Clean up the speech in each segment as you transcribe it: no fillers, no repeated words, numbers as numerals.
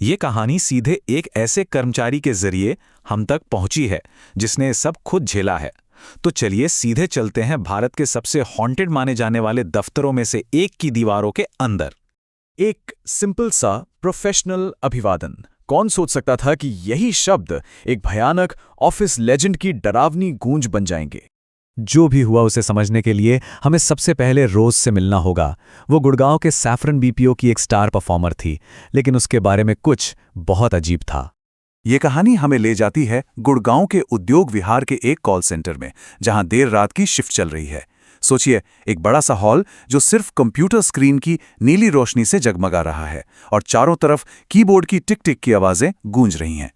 ये कहानी सीधे एक ऐसे कर्मचारी के जरिए हम तक पहुंची है जिसने सब खुद झेला है। तो चलिए सीधे चलते हैं भारत के सबसे हॉन्टेड माने जाने वाले दफ्तरों में से एक की दीवारों के अंदर। एक सिंपल सा प्रोफेशनल अभिवादन। कौन सोच सकता था कि यही शब्द एक भयानक ऑफिस लेजेंड की डरावनी गूंज बन जाएंगे। जो भी हुआ उसे समझने के लिए हमें सबसे पहले रोज से मिलना होगा। वो गुड़गांव के सैफरन बीपीओ की एक स्टार परफॉर्मर थी, लेकिन उसके बारे में कुछ बहुत अजीब था। ये कहानी हमें ले जाती है गुड़गांव के उद्योग विहार के एक कॉल सेंटर में, जहां देर रात की शिफ्ट चल रही है। सोचिए, एक बड़ा सा हॉल जो सिर्फ कंप्यूटर स्क्रीन की नीली रोशनी से जगमगा रहा है और चारों तरफ कीबोर्ड की टिक टिक की आवाजें गूंज रही हैं।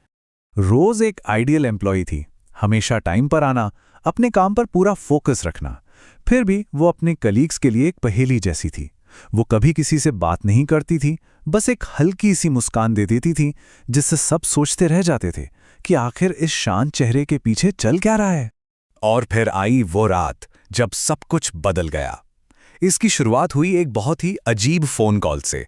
रोज एक आइडियल एम्प्लॉय थी, हमेशा टाइम पर आना, अपने काम पर पूरा फोकस रखना। फिर भी वो अपने कलीग्स के लिए एक पहेली जैसी थी। वो कभी किसी से बात नहीं करती थी, बस एक हल्की सी मुस्कान दे देती थी, जिससे सब सोचते रह जाते थे कि आखिर इस शांत चेहरे के पीछे चल क्या रहा है। और फिर आई वो रात जब सब कुछ बदल गया। इसकी शुरुआत हुई एक बहुत ही अजीब फोन कॉल से,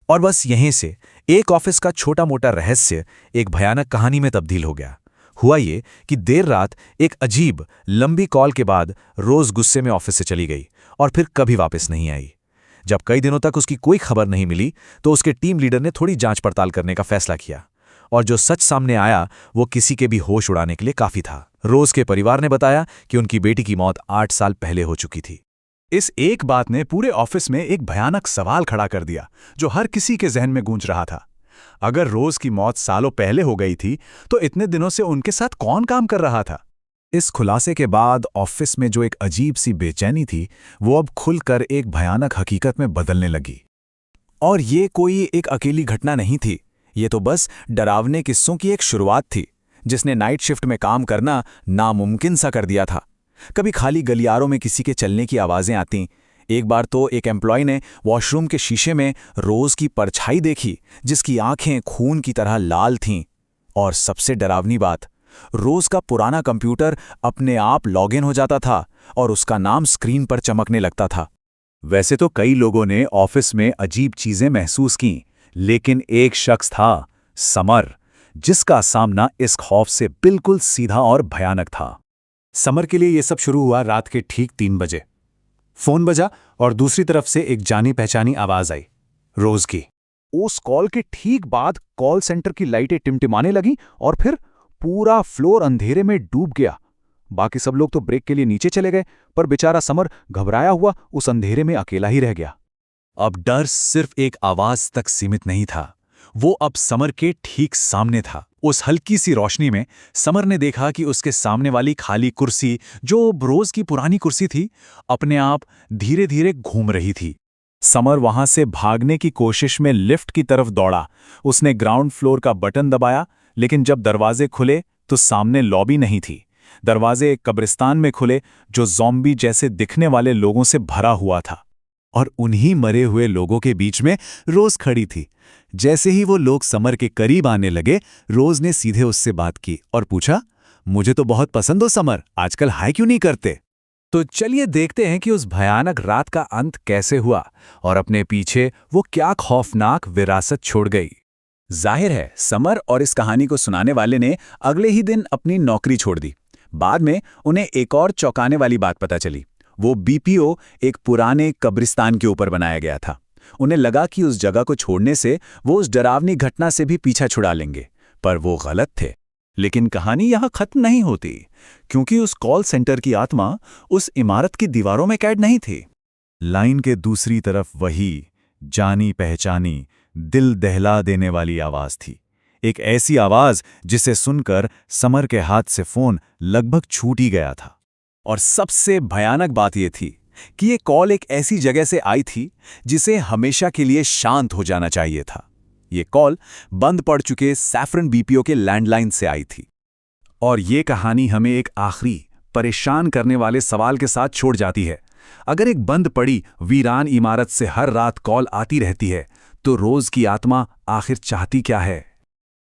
और बस यहीं से एक ऑफिस का छोटा मोटा रहस्य एक भयानक कहानी में तब्दील हो गया। हुआ ये कि देर रात एक अजीब लंबी कॉल के बाद रोज गुस्से में ऑफिस से चली गई और फिर कभी वापस नहीं आई। जब कई दिनों तक उसकी कोई खबर नहीं मिली तो उसके टीम लीडर ने थोड़ी जांच पड़ताल करने का फैसला किया, और जो सच सामने आया वो किसी के भी होश उड़ाने के लिए काफी था। रोज के परिवार ने बताया कि उनकी बेटी की मौत 8 साल पहले हो चुकी थी। इस एक बात ने पूरे ऑफिस में एक भयानक सवाल खड़ा कर दिया, जो हर किसी के जहन में गूंज रहा था। अगर रोज की मौत सालों पहले हो गई थी, तो इतने दिनों से उनके साथ कौन काम कर रहा था? इस खुलासे के बाद ऑफिस में जो एक अजीब सी बेचैनी थी, वो अब खुलकर एक भयानक हकीकत में बदलने लगी। और ये कोई एक अकेली घटना नहीं थी, ये तो बस डरावने किस्सों की एक शुरुआत थी, जिसने नाइट शिफ्ट में काम करना नामुमकिन सा कर दिया था। कभी खाली गलियारों में किसी के चलने की आवाजें आतीं। एक बार तो एक एम्प्लॉय ने वॉशरूम के शीशे में रोज की परछाई देखी, जिसकी आंखें खून की तरह लाल थीं। और सबसे डरावनी बात, रोज का पुराना कंप्यूटर अपने आप लॉगिन हो जाता था और उसका नाम स्क्रीन पर चमकने लगता था। वैसे तो कई लोगों ने ऑफिस में अजीब चीजें महसूस कीं, लेकिन एक शख्स था, समर, जिसका सामना इस खौफ से बिल्कुल सीधा और भयानक था। समर के लिए यह सब शुरू हुआ रात के ठीक 3 बजे। फोन बजा और दूसरी तरफ से एक जानी पहचानी आवाज आई, रोज की। उस कॉल के ठीक बाद कॉल सेंटर की लाइटें टिमटिमाने लगीं और फिर पूरा फ्लोर अंधेरे में डूब गया। बाकी सब लोग तो ब्रेक के लिए नीचे चले गए, पर बेचारा समर घबराया हुआ उस अंधेरे में अकेला ही रह गया। अब डर सिर्फ एक आवाज तक सीमित नहीं था, वो अब समर के ठीक सामने था। उस हल्की सी रोशनी में समर ने देखा कि उसके सामने वाली खाली कुर्सी, जो रोज की पुरानी कुर्सी थी, अपने आप धीरे धीरे घूम रही थी। समर वहां से भागने की कोशिश में लिफ्ट की तरफ दौड़ा। उसने ग्राउंड फ्लोर का बटन दबाया, लेकिन जब दरवाजे खुले तो सामने लॉबी नहीं थी। दरवाजे एक कब्रिस्तान में खुले, जो ज़ॉम्बी जैसे दिखने वाले लोगों से भरा हुआ था। और उन्हीं मरे हुए लोगों के बीच में रोज खड़ी थी। जैसे ही वो लोग समर के करीब आने लगे, रोज ने सीधे उससे बात की और पूछा, मुझे तो बहुत पसंद हो समर, आजकल हाय क्यों नहीं करते? तो चलिए देखते हैं कि उस भयानक रात का अंत कैसे हुआ और अपने पीछे वो क्या खौफनाक विरासत छोड़ गई। जाहिर है, समर और इस कहानी को सुनाने वाले ने अगले ही दिन अपनी नौकरी छोड़ दी। बाद में उन्हें एक और चौंकाने वाली बात पता चली। वो बीपीओ एक पुराने कब्रिस्तान के ऊपर बनाया गया था। उन्हें लगा कि उस जगह को छोड़ने से वो उस डरावनी घटना से भी पीछा छुड़ा लेंगे, पर वो गलत थे। लेकिन कहानी यहाँ खत्म नहीं होती, क्योंकि उस कॉल सेंटर की आत्मा उस इमारत की दीवारों में कैद नहीं थी। लाइन के दूसरी तरफ वही जानी पहचानी, दिल दहला देने वाली आवाज थी। एक ऐसी आवाज जिसे सुनकर समर के हाथ से फोन लगभग छूट ही गया था। और सबसे भयानक बात यह थी कि ये कॉल एक ऐसी जगह से आई थी जिसे हमेशा के लिए शांत हो जाना चाहिए था। ये कॉल बंद पड़ चुके सैफरन बीपीओ के लैंडलाइन से आई थी। और ये कहानी हमें एक आखिरी परेशान करने वाले सवाल के साथ छोड़ जाती है। अगर एक बंद पड़ी वीरान इमारत से हर रात कॉल आती रहती है, तो रोज की आत्मा आखिर चाहती क्या है?